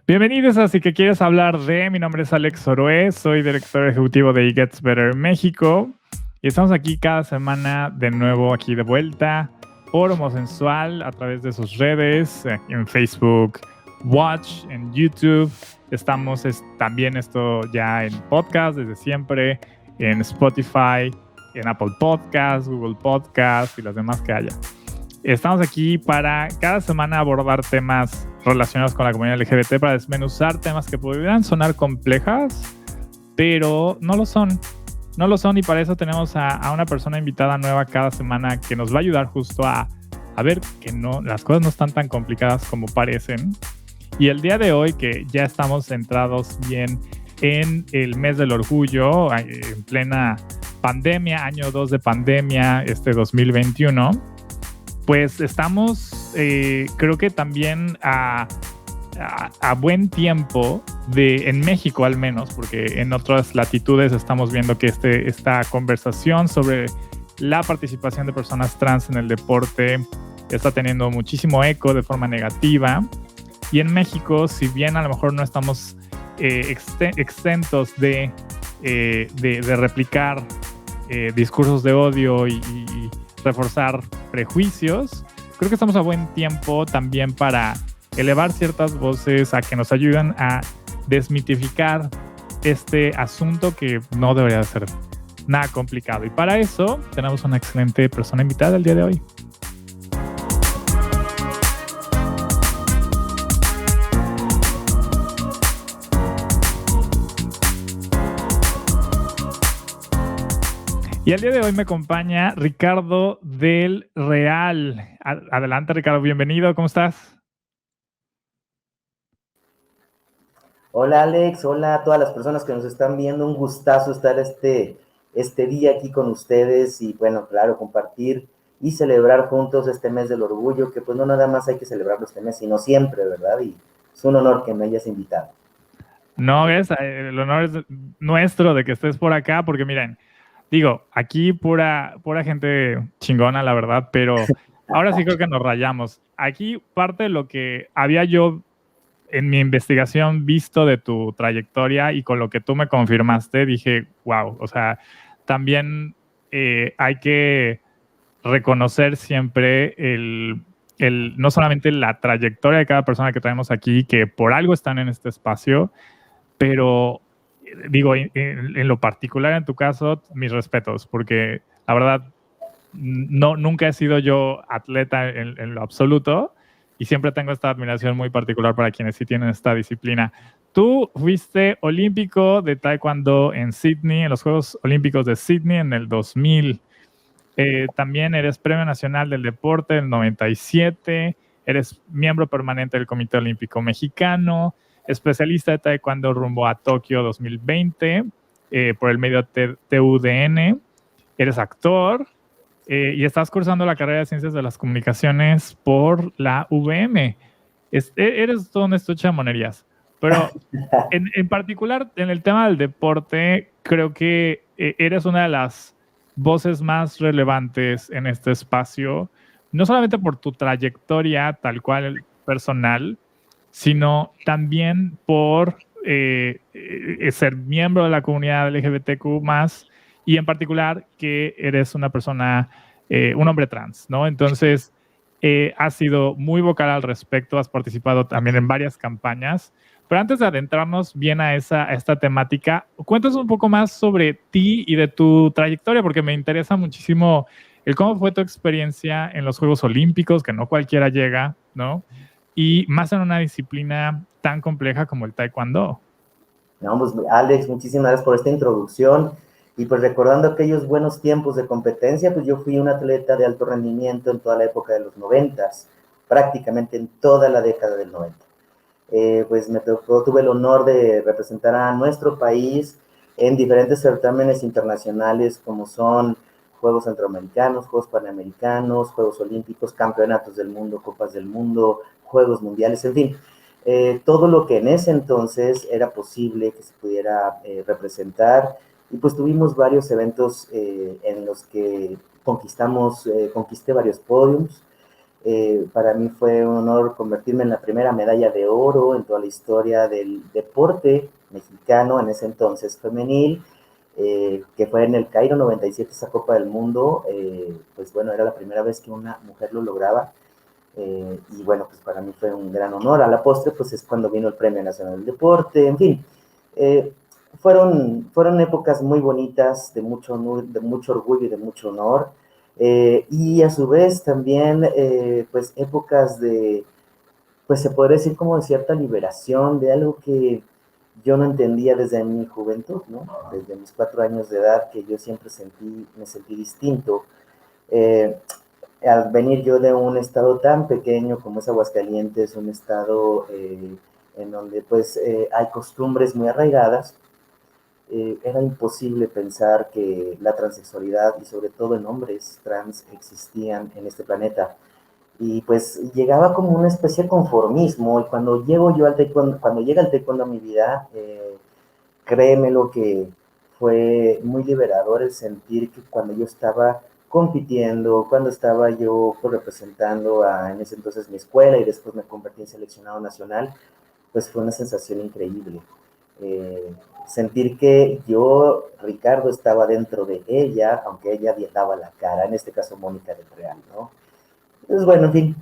Bienvenidos a Si que quieres hablar de. Mi nombre es Alex Oroé, soy director ejecutivo de It Gets Better México y estamos aquí cada semana de nuevo aquí de vuelta por Homosensual a través de sus redes, en Facebook, Watch, en YouTube. Estamos también esto ya en podcast desde siempre, en Spotify, en Apple Podcasts, Google Podcasts y las demás que haya. Estamos aquí para cada semana abordar temas relacionados con la comunidad LGBT, para desmenuzar temas que podrían sonar complejas, pero no lo son. No lo son, y para eso tenemos a una persona invitada nueva cada semana que nos va a ayudar justo a ver que las cosas no están tan complicadas como parecen. Y el día de hoy, que ya estamos centrados bien en el mes del orgullo, en plena pandemia, año 2 de pandemia, 2021, pues estamos, creo que también a buen tiempo en México al menos, porque en otras latitudes estamos viendo que esta conversación sobre la participación de personas trans en el deporte está teniendo muchísimo eco de forma negativa. Y en México, si bien a lo mejor no estamos exentos de replicar discursos de odio y reforzar prejuicios, creo que estamos a buen tiempo también para elevar ciertas voces a que nos ayuden a desmitificar este asunto que no debería ser nada complicado. Y para eso tenemos una excelente persona invitada el día de hoy. Y el día de hoy me acompaña Ricardo del Real. Adelante, Ricardo, bienvenido, ¿cómo estás? Hola Alex, hola a todas las personas que nos están viendo, un gustazo estar este día aquí con ustedes y bueno, claro, compartir y celebrar juntos este mes del orgullo, que pues no nada más hay que celebrarlo este mes, sino siempre, ¿verdad? Y es un honor que me hayas invitado. No, el honor es nuestro de que estés por acá, porque miren, digo, aquí pura gente chingona, la verdad, pero ahora sí creo que nos rayamos. Aquí parte de lo que había yo en mi investigación visto de tu trayectoria y con lo que tú me confirmaste, dije, wow, o sea, también hay que reconocer siempre no solamente la trayectoria de cada persona que traemos aquí, que por algo están en este espacio, pero digo, en lo particular en tu caso, mis respetos, porque la verdad, nunca he sido yo atleta en lo absoluto y siempre tengo esta admiración muy particular para quienes sí tienen esta disciplina. Tú fuiste olímpico de taekwondo en Sydney, en los Juegos Olímpicos de Sydney en el 2000. También eres Premio Nacional del Deporte del 97, eres miembro permanente del Comité Olímpico Mexicano, especialista de taekwondo rumbo a Tokio 2020 por el medio TUDN, eres actor y estás cursando la carrera de Ciencias de las Comunicaciones por la UVM. Eres todo un estuche de monerías, pero en particular en el tema del deporte, creo que eres una de las voces más relevantes en este espacio, no solamente por tu trayectoria tal cual personal, sino también por ser miembro de la comunidad LGBTQ+, y en particular que eres una persona, un hombre trans, ¿no? Entonces, has sido muy vocal al respecto, has participado también en varias campañas. Pero antes de adentrarnos bien a esta temática, cuéntanos un poco más sobre ti y de tu trayectoria, porque me interesa muchísimo el cómo fue tu experiencia en los Juegos Olímpicos, que no cualquiera llega, ¿no? Y más en una disciplina tan compleja como el taekwondo. No, pues Alex, muchísimas gracias por esta introducción y pues recordando aquellos buenos tiempos de competencia, pues yo fui un atleta de alto rendimiento en toda la época de los 90s, prácticamente en toda la década del 90. Pues tuve el honor de representar a nuestro país en diferentes certámenes internacionales como son Juegos Centroamericanos, Juegos Panamericanos, Juegos Olímpicos, Campeonatos del Mundo, Copas del Mundo, Juegos Mundiales, en fin, todo lo que en ese entonces era posible que se pudiera representar, y pues tuvimos varios eventos en los que conquisté varios podiums. Para mí fue un honor convertirme en la primera medalla de oro en toda la historia del deporte mexicano, en ese entonces femenil, que fue en el Cairo 97, esa Copa del Mundo. Pues bueno, era la primera vez que una mujer lo lograba. Y bueno, pues para mí fue un gran honor. A la postre, pues es cuando vino el Premio Nacional del Deporte, en fin. Eh, fueron épocas muy bonitas, de mucho orgullo y de mucho honor. Y a su vez también, pues épocas de, pues se podría decir como de cierta liberación, de algo que yo no entendía desde mi juventud, ¿no? Desde mis 4 años de edad, que yo siempre me sentí distinto. Eh, Al venir yo de un estado tan pequeño como es Aguascalientes, un estado en donde pues hay costumbres muy arraigadas, era imposible pensar que la transexualidad y sobre todo en hombres trans existían en este planeta. Y pues llegaba como una especie de conformismo y cuando llego yo al taekwondo, cuando llega el taekwondo a mi vida, créeme lo que fue muy liberador el sentir que cuando yo estaba compitiendo, cuando estaba yo pues, representando en ese entonces mi escuela y después me convertí en seleccionado nacional, pues fue una sensación increíble. Eh, Sentir que yo, Ricardo, estaba dentro de ella, aunque ella daba la cara, en este caso Mónica del Real, ¿no? Entonces, bueno, en fin,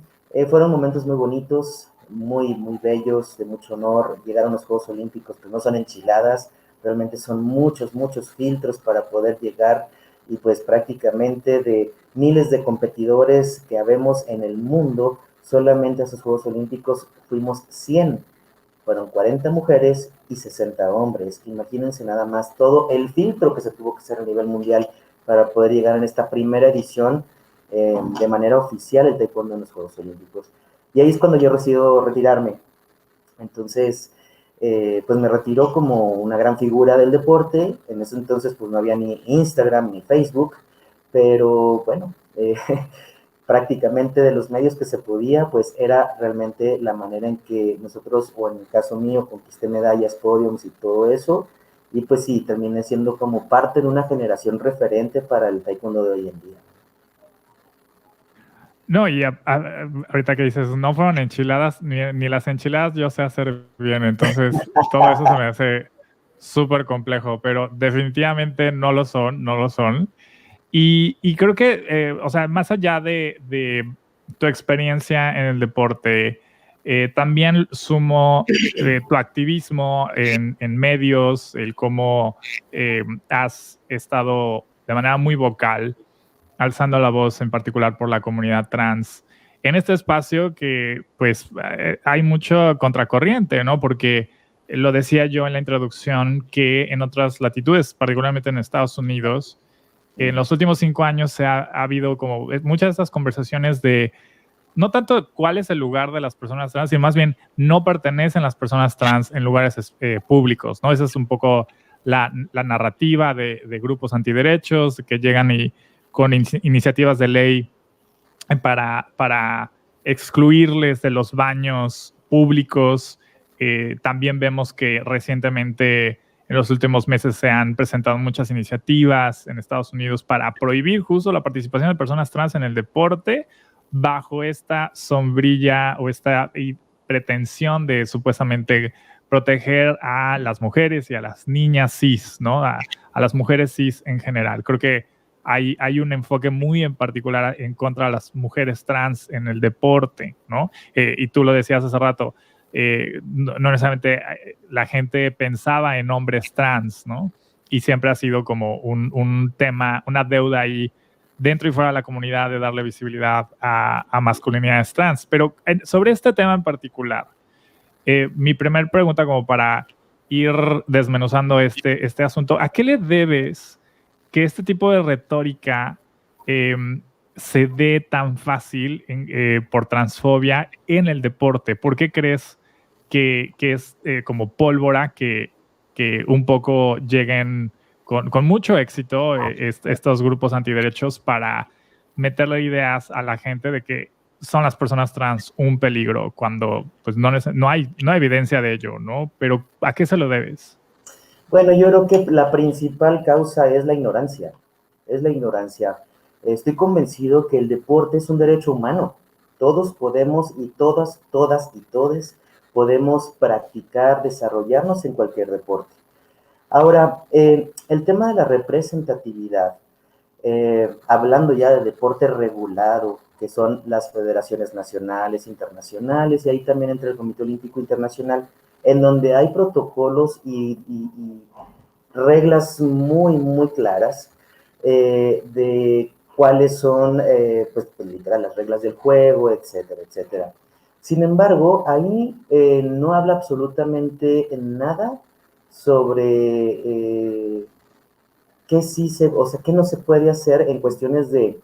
fueron momentos muy bonitos, muy bellos, de mucho honor. Llegaron los Juegos Olímpicos, pues no son enchiladas, realmente son muchos filtros para poder llegar y pues prácticamente de miles de competidores que habemos en el mundo, solamente a esos Juegos Olímpicos fuimos 100. Fueron 40 mujeres y 60 hombres. Imagínense nada más todo el filtro que se tuvo que hacer a nivel mundial para poder llegar en esta primera edición de manera oficial el taekwondo en los Juegos Olímpicos. Y ahí es cuando yo decido retirarme. Entonces, pues me retiró como una gran figura del deporte. En ese entonces, pues no había ni Instagram ni Facebook, pero bueno, prácticamente de los medios que se podía, pues era realmente la manera en que nosotros, o en el caso mío, conquisté medallas, podiums y todo eso. Y pues sí, terminé siendo como parte de una generación referente para el taekwondo de hoy en día. No, y ahorita que dices, no fueron enchiladas, ni las enchiladas yo sé hacer bien, entonces todo eso se me hace súper complejo, pero definitivamente no lo son, no lo son. Y creo que, o sea, más allá de tu experiencia en el deporte, también sumo tu activismo en medios, el cómo has estado de manera muy vocal alzando la voz en particular por la comunidad trans en este espacio que pues hay mucho contracorriente, ¿no? Porque lo decía yo en la introducción que en otras latitudes, particularmente en Estados Unidos, en los últimos 5 años ha habido como muchas de estas conversaciones de no tanto cuál es el lugar de las personas trans, sino más bien no pertenecen las personas trans en lugares públicos, ¿no? Esa es un poco la narrativa de grupos antiderechos que llegan y con iniciativas de ley para excluirles de los baños públicos. También vemos que recientemente, en los últimos meses, se han presentado muchas iniciativas en Estados Unidos para prohibir justo la participación de personas trans en el deporte bajo esta sombrilla o esta pretensión de supuestamente proteger a las mujeres y a las niñas cis, ¿no? A las mujeres cis en general. Creo que hay un enfoque muy en particular en contra de las mujeres trans en el deporte, ¿no? Y tú lo decías hace rato, no necesariamente la gente pensaba en hombres trans, ¿no? Y siempre ha sido como un tema, una deuda ahí dentro y fuera de la comunidad de darle visibilidad a masculinidades trans. Pero sobre este tema en particular, mi primer pregunta como para ir desmenuzando este asunto, ¿a qué le debes que este tipo de retórica se dé tan fácil por transfobia en el deporte? ¿Por qué crees que es como pólvora que un poco lleguen con mucho éxito estos grupos antiderechos para meterle ideas a la gente de que son las personas trans un peligro cuando pues no hay evidencia de ello, ¿no? Pero ¿a qué se lo debes? Bueno, yo creo que la principal causa es la ignorancia. Es la ignorancia. Estoy convencido que el deporte es un derecho humano. Todos podemos y todas y todes podemos practicar, desarrollarnos en cualquier deporte. Ahora, el tema de la representatividad, hablando ya de deporte regulado, que son las federaciones nacionales, internacionales, y ahí también entra el Comité Olímpico Internacional, en donde hay protocolos y reglas muy claras de cuáles son, pues, literal, las reglas del juego, etcétera, etcétera. Sin embargo, ahí no habla absolutamente nada sobre qué sí o sea, qué no se puede hacer en cuestiones de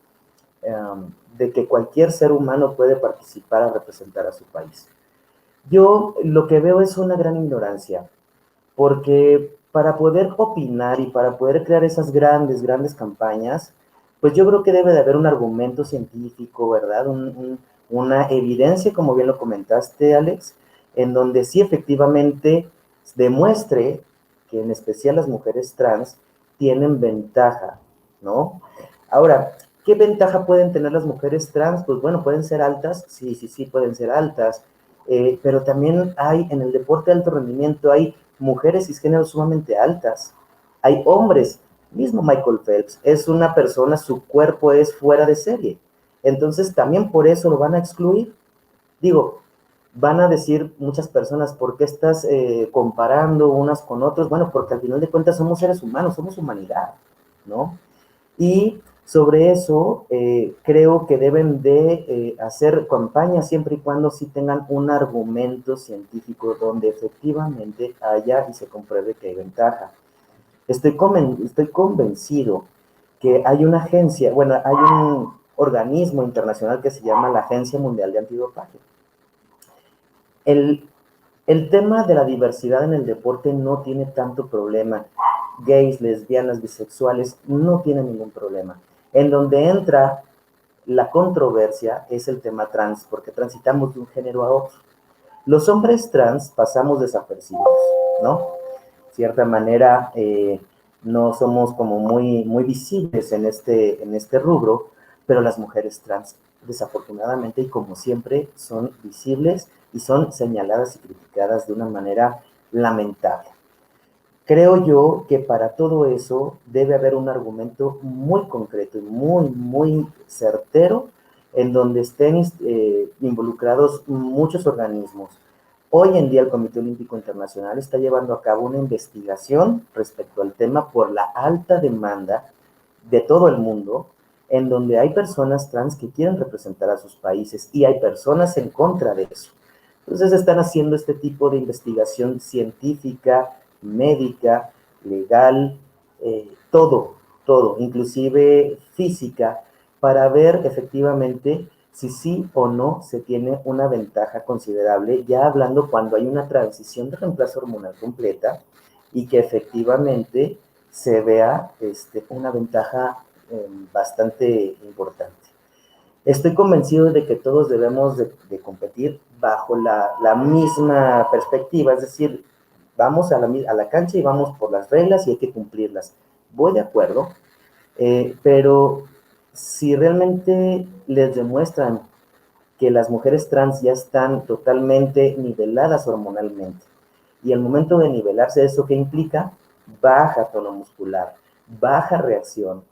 que cualquier ser humano puede participar a representar a su país. Yo lo que veo es una gran ignorancia, porque para poder opinar y para poder crear esas grandes campañas, pues yo creo que debe de haber un argumento científico, ¿verdad? Una evidencia, como bien lo comentaste, Alex, en donde sí efectivamente demuestre que en especial las mujeres trans tienen ventaja, ¿no? Ahora, ¿qué ventaja pueden tener las mujeres trans? Pues bueno, pueden ser altas, sí, pueden ser altas, pero también hay en el deporte de alto rendimiento, hay mujeres cisgénero sumamente altas, hay hombres, mismo Michael Phelps, es una persona, su cuerpo es fuera de serie, entonces también por eso lo van a excluir. Digo, van a decir muchas personas, ¿por qué estás comparando unas con otros? Bueno, porque al final de cuentas somos seres humanos, somos humanidad, ¿no? Y sobre eso creo que deben de hacer campañas siempre y cuando sí tengan un argumento científico donde efectivamente haya y se compruebe que hay ventaja. Estoy convencido que hay una agencia, bueno, hay un organismo internacional que se llama la Agencia Mundial de Antidopaje. El, el tema de la diversidad en el deporte no tiene tanto problema. Gays, lesbianas, bisexuales, no tienen ningún problema. En donde entra la controversia es el tema trans, porque transitamos de un género a otro. Los hombres trans pasamos desapercibidos, ¿no? De cierta manera, no somos como muy visibles en este rubro, pero las mujeres trans, desafortunadamente y como siempre, son visibles y son señaladas y criticadas de una manera lamentable. Creo yo que para todo eso debe haber un argumento muy concreto y muy certero en donde estén involucrados muchos organismos. Hoy en día el Comité Olímpico Internacional está llevando a cabo una investigación respecto al tema por la alta demanda de todo el mundo, en donde hay personas trans que quieren representar a sus países y hay personas en contra de eso. Entonces están haciendo este tipo de investigación científica, médica, legal, todo, inclusive física, para ver efectivamente si sí o no se tiene una ventaja considerable, ya hablando cuando hay una transición de reemplazo hormonal completa y que efectivamente se vea una ventaja bastante importante. Estoy convencido de que todos debemos de competir bajo la misma perspectiva, es decir, vamos a la cancha y vamos por las reglas y hay que cumplirlas. Voy de acuerdo, pero si realmente les demuestran que las mujeres trans ya están totalmente niveladas hormonalmente, y al momento de nivelarse, ¿eso qué implica? Baja tono muscular, baja reacción,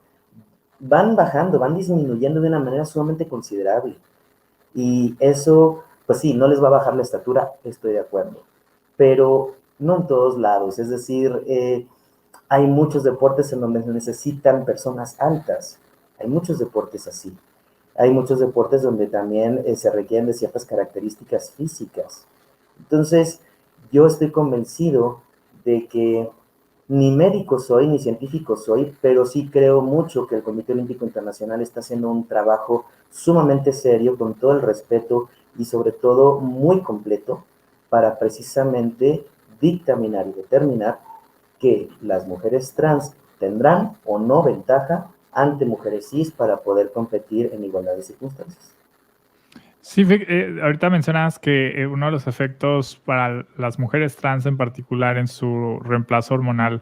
van bajando, van disminuyendo de una manera sumamente considerable. Y eso, pues sí, no les va a bajar la estatura, estoy de acuerdo, pero no en todos lados. Es decir, hay muchos deportes en donde se necesitan personas altas. Hay muchos deportes así. Hay muchos deportes donde también se requieren de ciertas características físicas. Entonces, yo estoy convencido de que ni médico soy, ni científico soy, pero sí creo mucho que el Comité Olímpico Internacional está haciendo un trabajo sumamente serio, con todo el respeto y sobre todo muy completo, para precisamente dictaminar y determinar que las mujeres trans tendrán o no ventaja ante mujeres cis para poder competir en igualdad de circunstancias. Sí, ahorita mencionas que uno de los efectos para las mujeres trans en particular en su reemplazo hormonal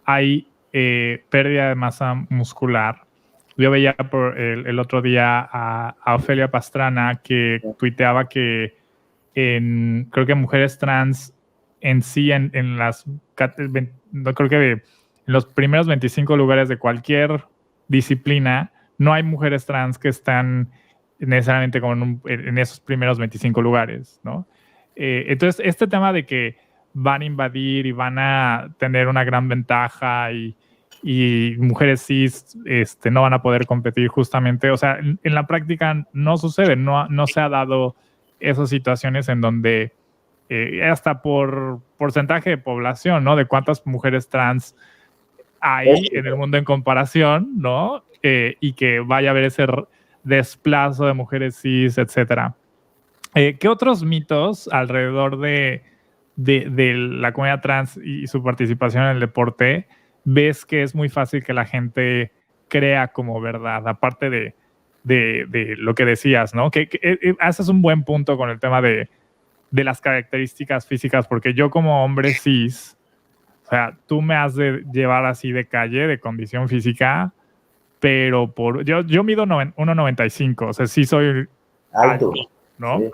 hay pérdida de masa muscular. yo veía por el otro día a Ofelia Pastrana que tuiteaba que creo que mujeres trans en sí, en las, no creo que en los primeros 25 lugares de cualquier disciplina, no hay mujeres trans que están necesariamente como en esos primeros 25 lugares, ¿no? Entonces, este tema de que van a invadir y van a tener una gran ventaja y mujeres cis no van a poder competir justamente, o sea, en la práctica no sucede, no se ha dado esas situaciones en donde hasta por porcentaje de población, ¿no? De cuántas mujeres trans hay en el mundo en comparación, ¿no? Y que vaya a haber ese desplazo de mujeres cis, etcétera. ¿Qué otros mitos alrededor de la comunidad trans y su participación en el deporte ves que es muy fácil que la gente crea como verdad? Aparte de lo que decías, ¿no? Que haces un buen punto con el tema de las características físicas, porque yo como hombre cis, o sea, tú me has de llevar así de calle, de condición física, pero yo mido 1,95, o sea, sí soy alto, ¿no? Sí.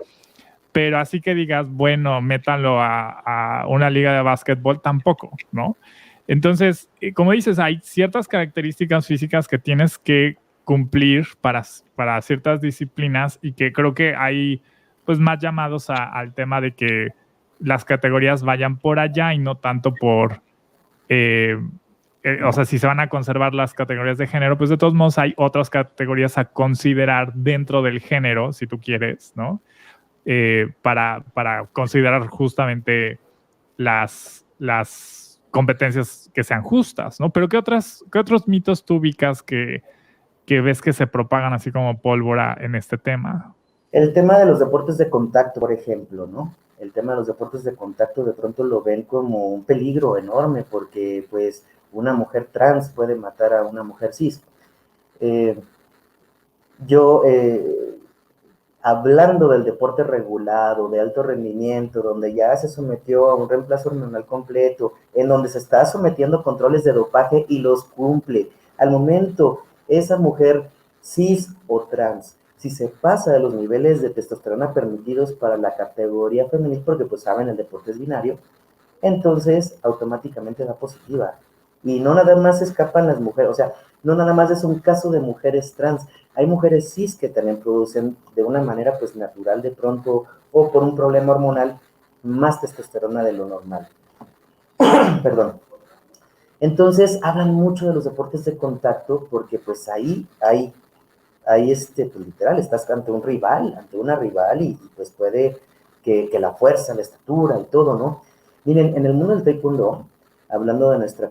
Pero así que digas, bueno, métanlo a una liga de básquetbol, tampoco, ¿no? Entonces, como dices, hay ciertas características físicas que tienes que cumplir para ciertas disciplinas y que creo que hay pues más llamados al tema de que las categorías vayan por allá y no tanto por, o sea, si se van a conservar las categorías de género, pues de todos modos hay otras categorías a considerar dentro del género, si tú quieres, ¿no? Para considerar justamente las competencias que sean justas, ¿no? Pero ¿qué otros mitos tú ubicas que ves que se propagan así como pólvora en este tema? El tema de los deportes de contacto, por ejemplo, ¿no? El tema de los deportes de contacto de pronto lo ven como un peligro enorme porque pues una mujer trans puede matar a una mujer cis. Yo, hablando del deporte regulado, de alto rendimiento, donde ya se sometió a un reemplazo hormonal completo, en donde se está sometiendo a controles de dopaje y los cumple. Al momento, esa mujer cis o trans, si se pasa de los niveles de testosterona permitidos para la categoría femenil, porque pues saben, el deporte es binario, entonces automáticamente da positiva. Y no nada más escapan las mujeres, o sea, no nada más es un caso de mujeres trans, hay mujeres cis que también producen de una manera pues natural de pronto o por un problema hormonal más testosterona de lo normal. Perdón. Entonces hablan mucho de los deportes de contacto porque pues ahí pues literal, estás ante un rival, ante una rival y pues puede que la fuerza, la estatura y todo, ¿no? Miren, en el mundo del taekwondo, hablando de nuestra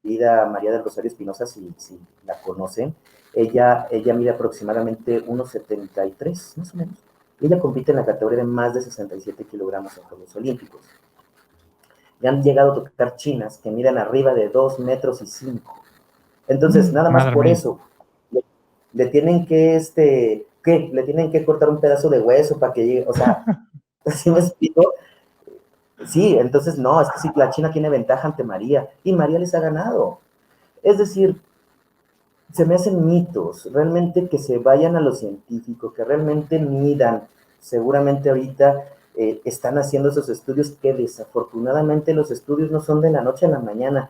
querida María del Rosario Espinosa, si la conocen, ella mide aproximadamente 1,73, más o menos. Ella compite en la categoría de más de 67 kilogramos en Juegos Olímpicos. Le han llegado a tocar chinas que miden arriba de 2 metros y 5. Entonces, nada más Madre por mía. eso, le tienen que, ¿qué? Le tienen que cortar un pedazo de hueso para que llegue, o sea, ¿sí me explico? Sí, entonces no, es que sí, la China tiene ventaja ante María y María les ha ganado. Es decir, se me hacen mitos, realmente que se vayan a lo científico, que realmente midan. Seguramente ahorita están haciendo esos estudios que desafortunadamente los estudios no son de la noche a la mañana.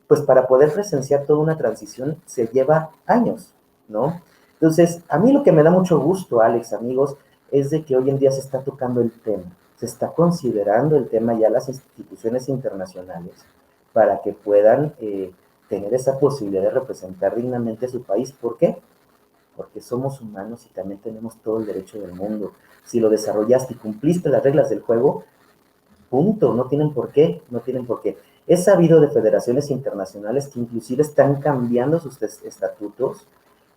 Pues para poder presenciar toda una transición se lleva años, ¿no? Entonces, a mí lo que me da mucho gusto, Alex, amigos, es de que hoy en día se está tocando el tema, se está considerando el tema ya las instituciones internacionales para que puedan tener esa posibilidad de representar dignamente a su país. ¿Por qué? Porque somos humanos y también tenemos todo el derecho del mundo. Si lo desarrollaste y cumpliste las reglas del juego, punto, no tienen por qué, no tienen por qué. Es sabido de federaciones internacionales que inclusive están cambiando sus estatutos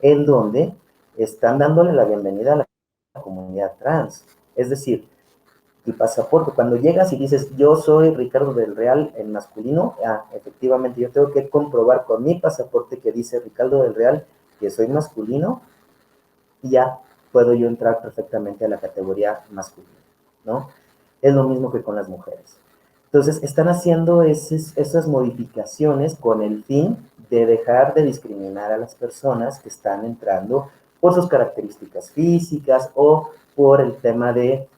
en donde están dándole la bienvenida a la comunidad trans. Es decir, el pasaporte, cuando llegas y dices, yo soy Ricardo del Real en masculino, efectivamente yo tengo que comprobar con mi pasaporte que dice Ricardo del Real que soy masculino y ya puedo yo entrar perfectamente a la categoría masculina, ¿no? Es lo mismo que con las mujeres. Entonces, están haciendo esas modificaciones con el fin de dejar de discriminar a las personas que están entrando por sus características físicas o por el tema de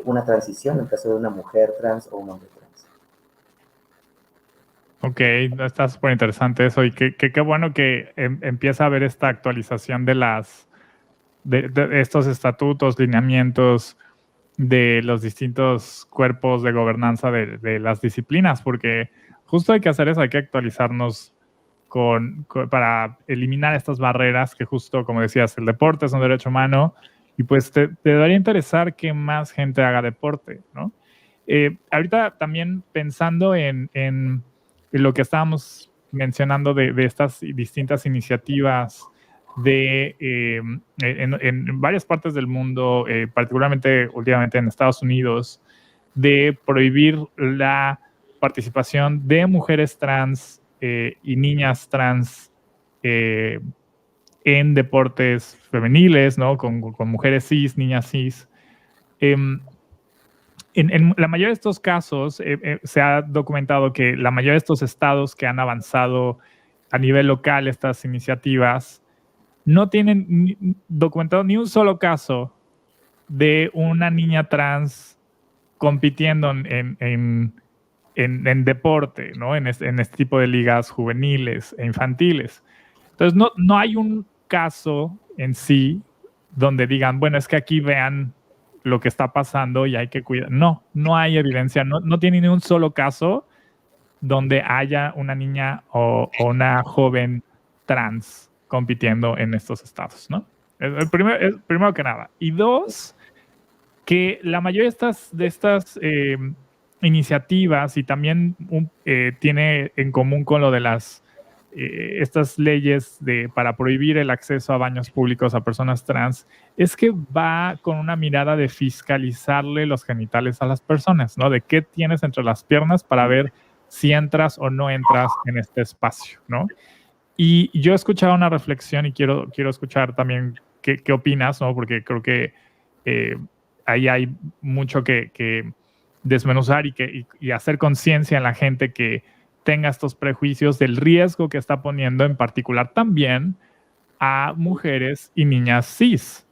una transición, en caso de una mujer trans o un hombre trans. Ok, está súper interesante eso y qué bueno que empieza a haber esta actualización de estos estatutos, lineamientos de los distintos cuerpos de gobernanza de las disciplinas, porque justo hay que hacer eso, hay que actualizarnos para eliminar estas barreras que justo, como decías, el deporte es un derecho humano y pues te debería interesar que más gente haga deporte, ¿no? Ahorita también pensando en lo que estábamos mencionando de estas distintas iniciativas en varias partes del mundo, particularmente últimamente en Estados Unidos, de prohibir la participación de mujeres trans y niñas trans en deportes femeniles, ¿no? Con mujeres cis, niñas cis. En la mayoría de estos casos se ha documentado que la mayoría de estos estados que han avanzado a nivel local estas iniciativas no tienen documentado ni un solo caso de una niña trans compitiendo en deporte, ¿no? En este tipo de ligas juveniles e infantiles. Entonces, no hay un caso en sí donde digan, bueno, es que aquí vean lo que está pasando y hay que cuidar. No hay evidencia, no tiene ni un solo caso donde haya una niña o una joven trans compitiendo en estos estados, ¿no? Primero que nada. Y dos, que la mayoría de estas iniciativas y también tiene en común con lo de estas leyes para prohibir el acceso a baños públicos a personas trans, es que va con una mirada de fiscalizarle los genitales a las personas, ¿no? De qué tienes entre las piernas para ver si entras o no entras en este espacio, ¿no? Y yo he escuchado una reflexión y quiero escuchar también qué opinas, ¿no? Porque creo que eh, ahí hay mucho que desmenuzar y hacer conciencia en la gente que tenga estos prejuicios del riesgo que está poniendo en particular también a mujeres y niñas cis,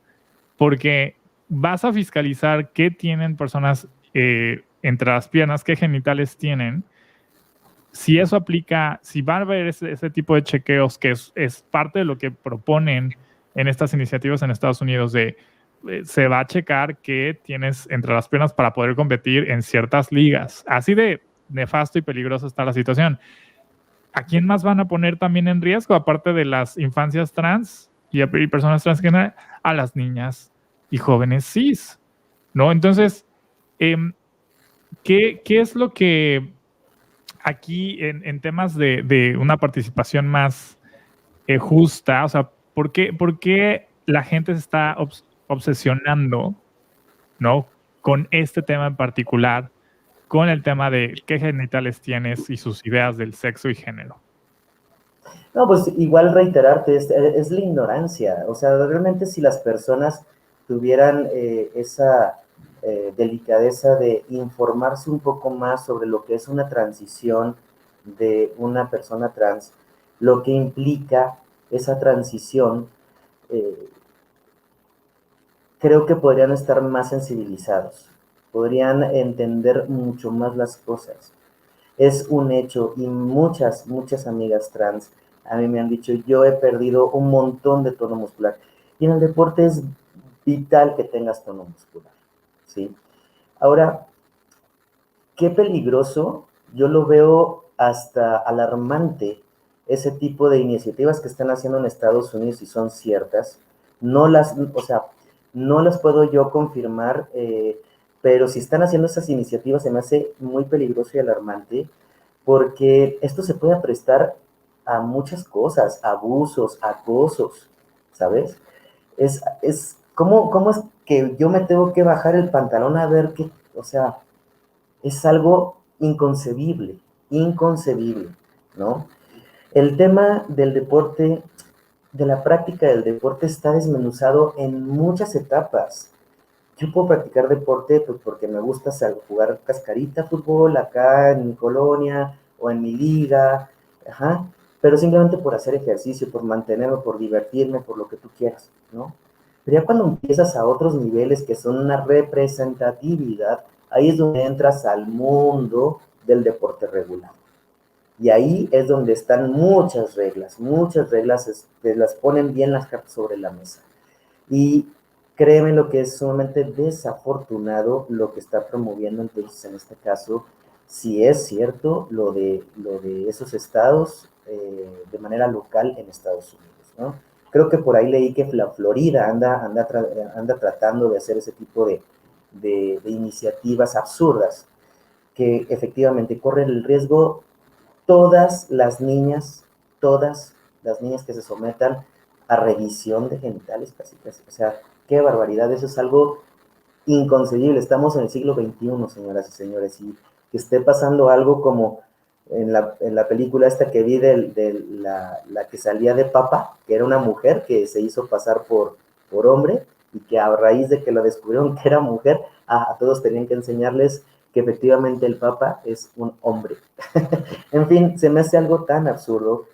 porque vas a fiscalizar qué tienen personas entre las piernas, qué genitales tienen. Si eso aplica, si va a haber ese tipo de chequeos, que es parte de lo que proponen en estas iniciativas en Estados Unidos se va a checar qué tienes entre las piernas para poder competir en ciertas ligas. Así de nefasto y peligroso está la situación. ¿A quién más van a poner también en riesgo, aparte de las infancias trans y personas transgénero? A las niñas y jóvenes cis, ¿no? Entonces, ¿qué es lo que aquí en temas de una participación más justa, o sea, por qué la gente se está obsesionando, ¿no? Con este tema en particular, con el tema de qué genitales tienes y sus ideas del sexo y género? No, pues igual reiterarte, es la ignorancia. O sea, realmente si las personas tuvieran esa delicadeza de informarse un poco más sobre lo que es una transición de una persona trans, lo que implica esa transición, eh, creo que podrían estar más sensibilizados, podrían entender mucho más las cosas. Es un hecho y muchas amigas trans a mí me han dicho, yo he perdido un montón de tono muscular. Y en el deporte es vital que tengas tono muscular, ¿sí? Ahora, qué peligroso, yo lo veo hasta alarmante, ese tipo de iniciativas que están haciendo en Estados Unidos y son ciertas. O sea, no las puedo yo confirmar, pero si están haciendo esas iniciativas se me hace muy peligroso y alarmante porque esto se puede prestar a muchas cosas, abusos, acosos, ¿sabes? ¿Cómo es que yo me tengo que bajar el pantalón a ver qué, o sea, es algo inconcebible, ¿no? El tema del deporte, de la práctica del deporte está desmenuzado en muchas etapas. yo puedo practicar deporte pues porque me gusta jugar cascarita fútbol acá en mi colonia o en mi liga, ajá, pero simplemente por hacer ejercicio, por mantenerme, por divertirme, por lo que tú quieras, ¿no? Pero ya cuando empiezas a otros niveles que son una representatividad, ahí es donde entras al mundo del deporte regular. Y ahí es donde están muchas reglas, las ponen bien las cartas sobre la mesa. Y créeme lo que es sumamente desafortunado lo que está promoviendo entonces en este caso, si es cierto lo de esos estados de manera local en Estados Unidos, ¿no? Creo que por ahí leí que la Florida anda tratando de hacer ese tipo de iniciativas absurdas que efectivamente corren el riesgo todas las niñas que se sometan a revisión de genitales, casi, casi. O sea, qué barbaridad, eso es algo inconcebible. Estamos en el siglo XXI, señoras y señores, y que esté pasando algo como en la película esta que vi la que salía de Papa, que era una mujer que se hizo pasar por hombre y que a raíz de que lo descubrieron que era mujer, a todos tenían que enseñarles que efectivamente el Papa es un hombre. En fin, se me hace algo tan absurdo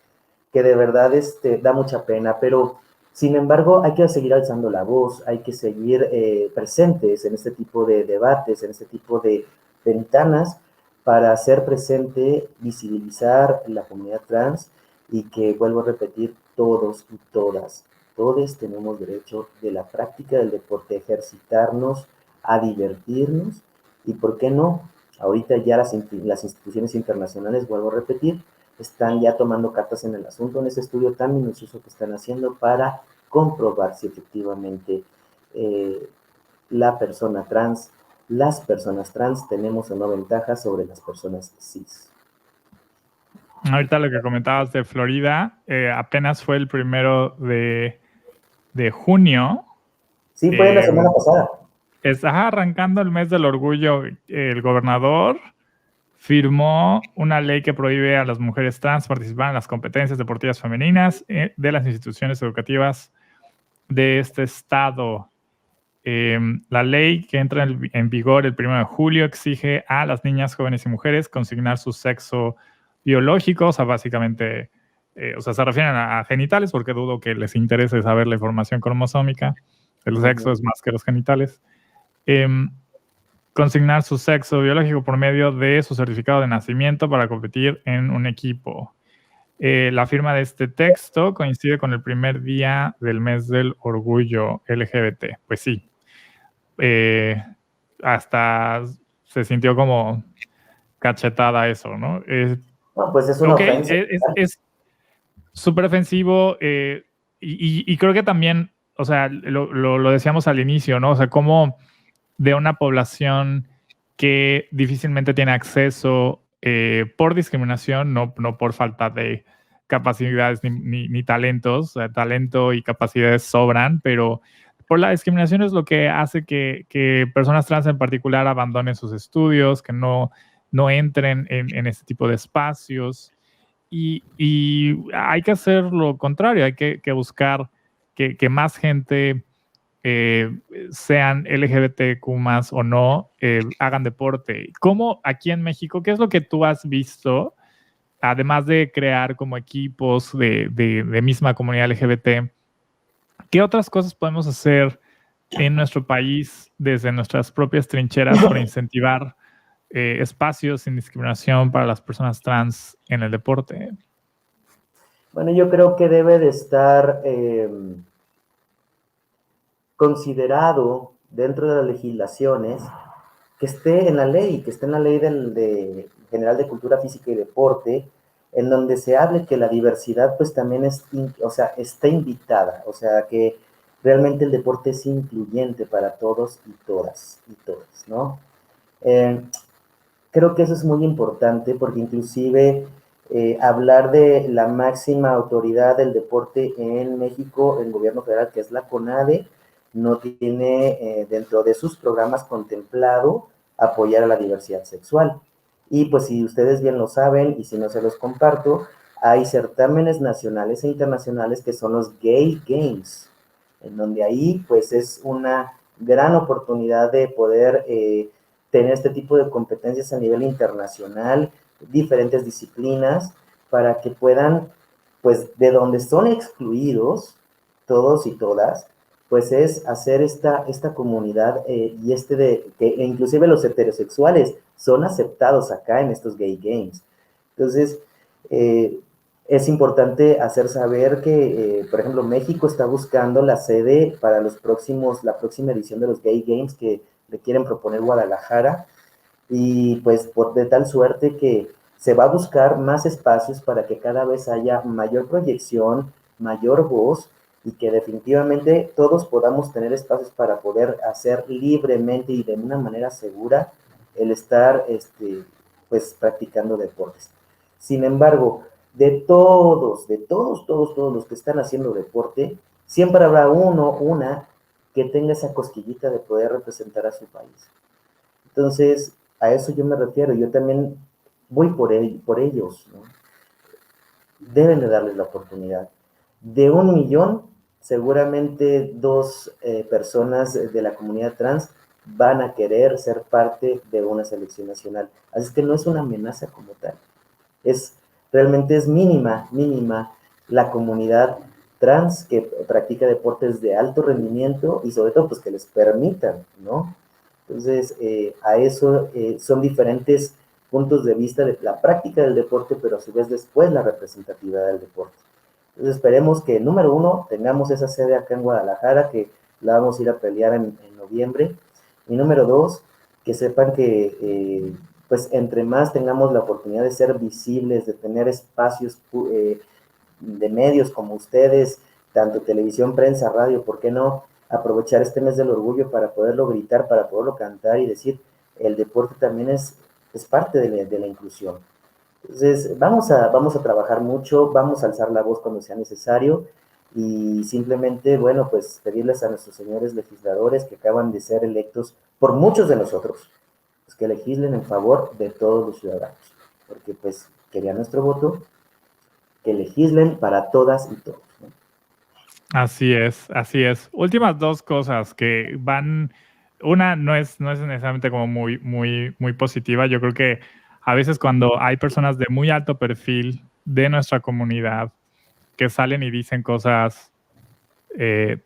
que de verdad da mucha pena, pero sin embargo hay que seguir alzando la voz, hay que seguir presentes en este tipo de debates, en este tipo de ventanas para hacer presente, visibilizar la comunidad trans y que, vuelvo a repetir, todos y todos tenemos derecho de la práctica del deporte, a ejercitarnos, a divertirnos y, ¿por qué no? Ahorita ya las instituciones internacionales, vuelvo a repetir, están ya tomando cartas en el asunto en ese estudio tan minucioso que están haciendo para comprobar si efectivamente eh, la persona trans, las personas trans tenemos o no ventajas sobre las personas cis. Ahorita lo que comentabas de Florida, apenas fue el 1 de junio. Sí, fue la semana pasada. Está arrancando el mes del orgullo. El gobernador firmó una ley que prohíbe a las mujeres trans participar en las competencias deportivas femeninas de las instituciones educativas de este estado. La ley que entra en vigor el 1 de julio exige a las niñas, jóvenes y mujeres consignar su sexo biológico, o sea, básicamente, o sea, se refieren a genitales, porque dudo que les interese saber la información cromosómica. El sexo es más que los genitales. Consignar su sexo biológico por medio de su certificado de nacimiento para competir en un equipo. La firma de este texto coincide con el primer día del mes del orgullo LGBT. Pues sí, hasta se sintió como cachetada eso, ¿no? No, pues es una Ok, ofensa. es súper ofensivo y creo que también, o sea, lo decíamos al inicio, ¿no? O sea, como de una población que difícilmente tiene acceso por discriminación, no por falta de capacidades ni talentos. O sea, talento y capacidades sobran, pero por la discriminación es lo que hace que personas trans en particular abandonen sus estudios, que no entren en este tipo de espacios. Y hay que hacer lo contrario, hay que buscar que más gente sean LGBTQ más o no, hagan deporte. ¿Cómo aquí en México, qué es lo que tú has visto, además de crear como equipos de misma comunidad LGBT, qué otras cosas podemos hacer en nuestro país desde nuestras propias trincheras para incentivar espacios sin discriminación para las personas trans en el deporte? Bueno, yo creo que debe de estar considerado dentro de las legislaciones que esté en la ley, General de Cultura Física y Deporte, en donde se hable que la diversidad pues también está invitada, o sea, que realmente el deporte es incluyente para todos y todas, ¿no? Creo que eso es muy importante porque inclusive hablar de la máxima autoridad del deporte en México, el gobierno federal, que es la CONADE, no tiene dentro de sus programas contemplado apoyar a la diversidad sexual. Y pues si ustedes bien lo saben, y si no se los comparto, hay certámenes nacionales e internacionales que son los Gay Games, en donde ahí pues es una gran oportunidad de poder tener este tipo de competencias a nivel internacional, diferentes disciplinas, para que puedan, pues, de donde son excluidos todos y todas, pues es hacer esta comunidad y que inclusive los heterosexuales son aceptados acá en estos gay games. Entonces, es importante hacer saber que, por ejemplo, México está buscando la sede para la próxima edición de los Gay Games que le quieren proponer Guadalajara, y pues de tal suerte que se va a buscar más espacios para que cada vez haya mayor proyección, mayor voz, y que definitivamente todos podamos tener espacios para poder hacer libremente y de una manera segura el estar pues practicando deportes. Sin embargo, todos los que están haciendo deporte, siempre habrá una que tenga esa cosquillita de poder representar a su país. Entonces, a eso yo me refiero. Yo también voy por ellos, ¿no? Deben de darles la oportunidad. De 1 millón, seguramente 2 personas de la comunidad trans van a querer ser parte de una selección nacional. Así que no es una amenaza como tal. Realmente es mínima la comunidad trans que practica deportes de alto rendimiento y sobre todo pues que les permitan, ¿no? Entonces, a eso son diferentes puntos de vista de la práctica del deporte, pero a su vez después la representatividad del deporte. Entonces, esperemos que, número 1, tengamos esa sede acá en Guadalajara, que la vamos a ir a pelear en noviembre. Y número 2, que sepan que, pues, entre más tengamos la oportunidad de ser visibles, de tener espacios de medios como ustedes, tanto televisión, prensa, radio, ¿por qué no aprovechar este mes del orgullo para poderlo gritar, para poderlo cantar y decir, el deporte también es parte de la inclusión? Entonces, vamos a trabajar mucho, vamos a alzar la voz cuando sea necesario y simplemente, bueno, pues pedirles a nuestros señores legisladores que acaban de ser electos por muchos de nosotros, pues que legislen en favor de todos los ciudadanos, porque pues quería nuestro voto, que legislen para todas y todos, ¿no? Así es, así es. Últimas dos cosas que van, una no es necesariamente como muy positiva. Yo creo que a veces cuando hay personas de muy alto perfil de nuestra comunidad que salen y dicen cosas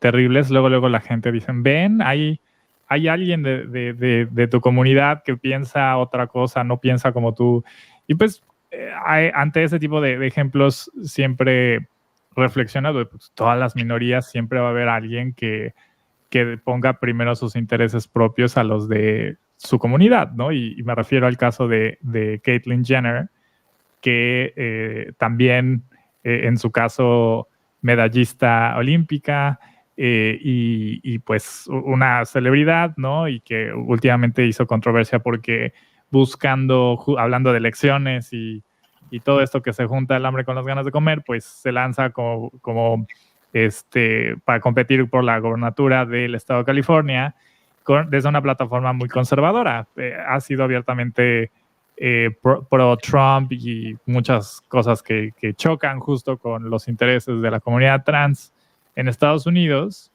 terribles, luego la gente dice, ven, hay alguien de tu comunidad que piensa otra cosa, no piensa como tú. Y pues ante ese tipo de ejemplos siempre reflexionado, pues, todas las minorías siempre va a haber alguien que ponga primero sus intereses propios a los de su comunidad, ¿no? Y me refiero al caso de Caitlyn Jenner, que también en su caso medallista olímpica y pues una celebridad, ¿no? Y que últimamente hizo controversia porque hablando de elecciones y todo esto que se junta el hambre con las ganas de comer, pues se lanza como para competir por la gobernatura del estado de California desde una plataforma muy conservadora. Ha sido abiertamente pro Trump y muchas cosas que chocan justo con los intereses de la comunidad trans en Estados Unidos,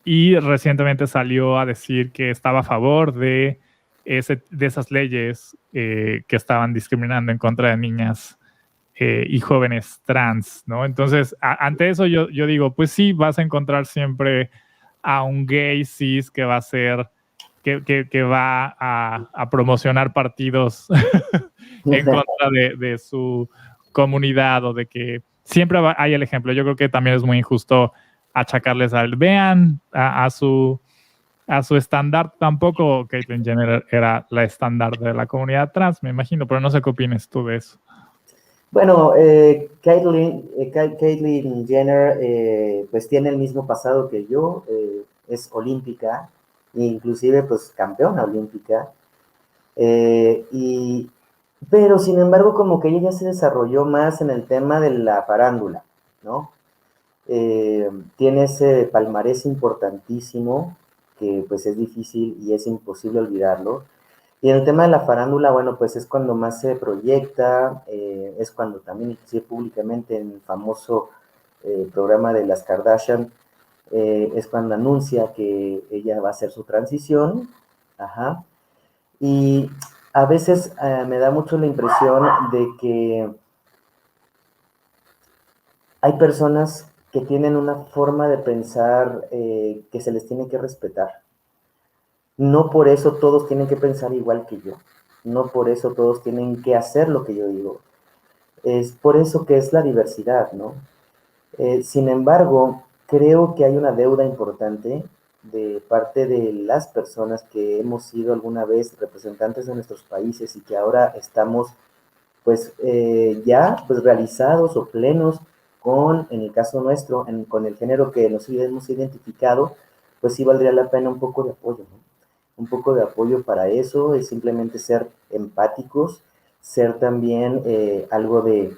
y recientemente salió a decir que estaba a favor de esas leyes que estaban discriminando en contra de niñas y jóvenes trans, ¿no? Entonces, ante eso yo digo, pues sí, vas a encontrar siempre a un gay cis que va a ser, que va a promocionar partidos en contra de su comunidad, o de que siempre hay el ejemplo. Yo creo que también es muy injusto achacarles vean a su estándar. Tampoco Caitlyn Jenner era la estándar de la comunidad trans, me imagino, pero no sé qué opinas tú de eso. Bueno, Caitlyn Jenner pues tiene el mismo pasado que yo, es olímpica, inclusive pues campeona olímpica, pero sin embargo como que ella ya se desarrolló más en el tema de la farándula, ¿no? Tiene ese palmarés importantísimo que pues es difícil y es imposible olvidarlo. Y en el tema de la farándula, bueno, pues es cuando más se proyecta, es cuando también, inclusive públicamente, en el famoso programa de las Kardashian, es cuando anuncia que ella va a hacer su transición. Ajá. Y a veces me da mucho la impresión de que hay personas que tienen una forma de pensar que se les tiene que respetar. No por eso todos tienen que pensar igual que yo. No por eso todos tienen que hacer lo que yo digo. Es por eso que es la diversidad, ¿no? Sin embargo, creo que hay una deuda importante de parte de las personas que hemos sido alguna vez representantes de nuestros países y que ahora estamos pues ya pues realizados o plenos con, en el caso nuestro, con el género que nos hemos identificado, pues sí valdría la pena un poco de apoyo, ¿no? Un poco de apoyo para eso, es simplemente ser empáticos, ser también algo de,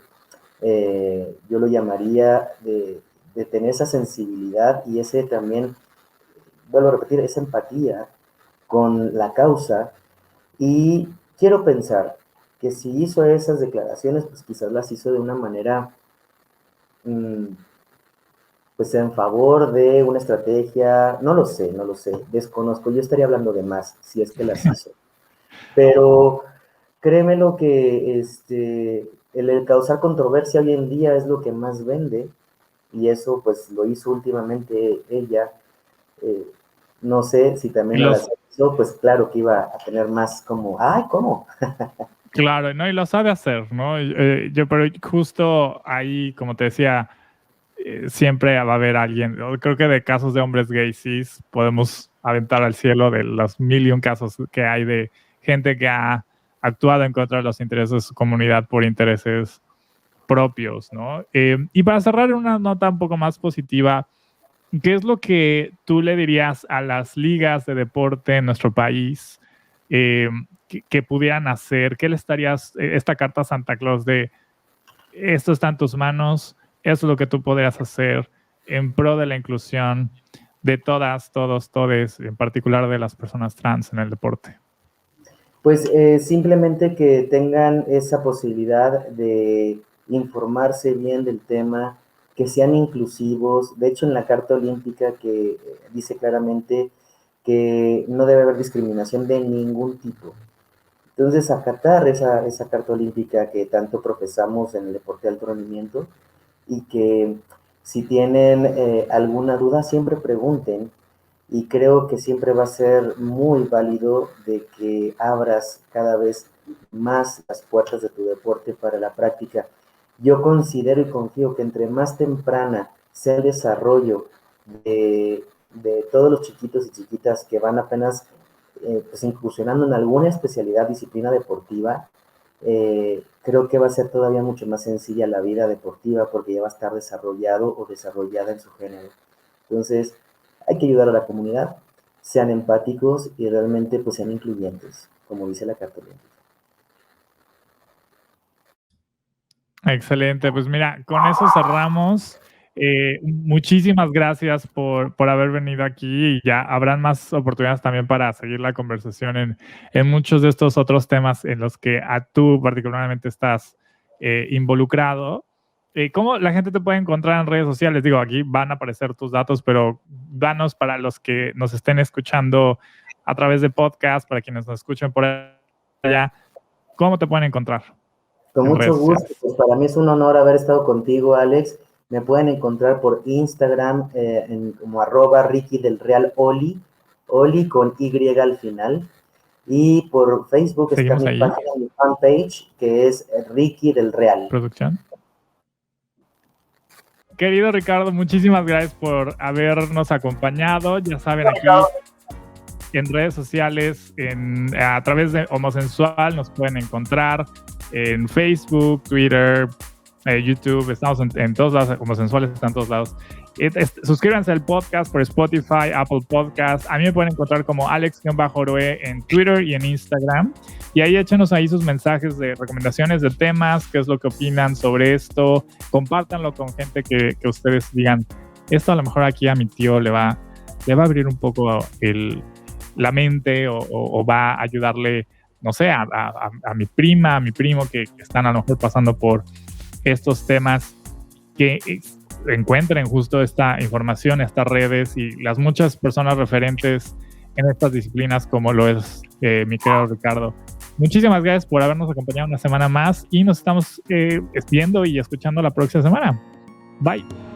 yo lo llamaría de tener esa sensibilidad y ese también, vuelvo a repetir, esa empatía con la causa. Y quiero pensar que si hizo esas declaraciones, pues quizás las hizo de una manera, pues en favor de una estrategia, no lo sé, desconozco, yo estaría hablando de más si es que las hizo. Pero créemelo que el causar controversia hoy en día es lo que más vende, y eso pues lo hizo últimamente ella. No sé si también no las hizo, pues claro que iba a tener más como, ¡ay, cómo! Claro, ¿no? Y lo sabe hacer, ¿no? Pero justo ahí, como te decía, siempre va a haber alguien. Creo que de casos de hombres gays sí podemos aventar al cielo de los 1,000,000 casos que hay de gente que ha actuado en contra de los intereses de su comunidad por intereses propios, ¿no? Y para cerrar una nota un poco más positiva, ¿qué es lo que tú le dirías a las ligas de deporte en nuestro país que pudieran hacer? ¿Qué le estarías, esta carta a Santa Claus de esto está en tus manos, eso es lo que tú podrías hacer en pro de la inclusión de todas, todos, todes, en particular de las personas trans en el deporte? Pues simplemente que tengan esa posibilidad de informarse bien del tema, que sean inclusivos. De hecho, en la Carta Olímpica que dice claramente que no debe haber discriminación de ningún tipo. Entonces, acatar esa Carta Olímpica que tanto profesamos en el deporte de alto rendimiento, y que si tienen alguna duda siempre pregunten, y creo que siempre va a ser muy válido de que abras cada vez más las puertas de tu deporte para la práctica. Yo considero y confío que entre más temprana sea el desarrollo de todos los chiquitos y chiquitas que van apenas pues incursionando en alguna especialidad, disciplina deportiva, creo que va a ser todavía mucho más sencilla la vida deportiva porque ya va a estar desarrollado o desarrollada en su género. Entonces, hay que ayudar a la comunidad, sean empáticos y realmente pues sean incluyentes, como dice la Carta Olímpica. Excelente, pues mira, con eso cerramos. Muchísimas gracias por haber venido aquí, y ya habrán más oportunidades también para seguir la conversación en muchos de estos otros temas en los que tú particularmente estás involucrado. ¿Cómo la gente te puede encontrar en redes sociales? Digo, aquí van a aparecer tus datos, pero danos para los que nos estén escuchando a través de podcast, para quienes nos escuchen por allá, ¿cómo te pueden encontrar? Con mucho gusto, pues para mí es un honor haber estado contigo, Alex. Me pueden encontrar por Instagram como @Ricky del Real Oli, Oli con Y al final. Y por Facebook está mi página, mi fanpage, que es Ricky del Real. Producción. Querido Ricardo, muchísimas gracias por habernos acompañado. Ya saben, aquí en redes sociales, a través de Homosensual, nos pueden encontrar en Facebook, Twitter, YouTube. Estamos en todos lados. Homosensuales están en todos lados. Suscríbanse al podcast por Spotify, Apple Podcast. A mí me pueden encontrar como Alex-Oroe en Twitter y en Instagram. Y ahí échenos ahí sus mensajes de recomendaciones de temas, qué es lo que opinan sobre esto. Compártanlo con gente que ustedes digan, esto a lo mejor aquí a mi tío le va a abrir un poco la mente o va a ayudarle, no sé, a mi prima, a mi primo que están a lo mejor pasando por estos temas que encuentren justo esta información, estas redes y las muchas personas referentes en estas disciplinas como lo es mi querido Ricardo. Muchísimas gracias por habernos acompañado una semana más y nos estamos viendo y escuchando la próxima semana. Bye.